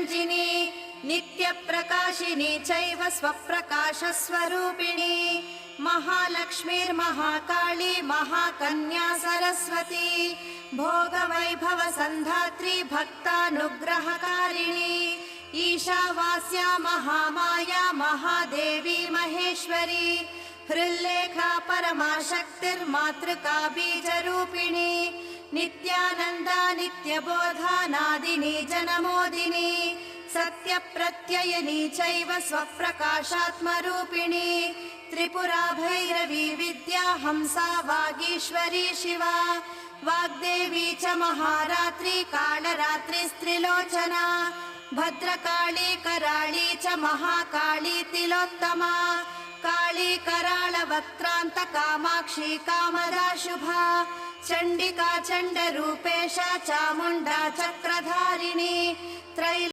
निरञ्जिनी नित्यप्रकाशिनी चैव स्वप्रकाशस्वरूपिणी महालक्ष्मीर्महाकाली महाकन्या सरस्वती भोगवैभवसन्धात्री भक्तानुग्रहकारिणी ईशावास्या महामाया महादेवी महेश्वरी हृल्लेखा परमाशक्तिर्मातृका बीजरूपिणी नित्यानन्दा नित्यबोधा नादिनी जनमोदिनी सत्यप्रत्ययिनी चैव स्वप्रकाशात्मरूपिणी त्रिपुरा भैरवी विद्या हंसा वागीश्वरी शिवा वाग्देवी च महारात्री कालरात्रिस्त्रिलोचना भद्रकाली कराळी च महाकाली तिलोत्तमा काली कराळवक्त्रान्त कामाक्षी कामदा शुभा चण्डिका चण्डरूपेशा चामुण्डा चक्रधारिणी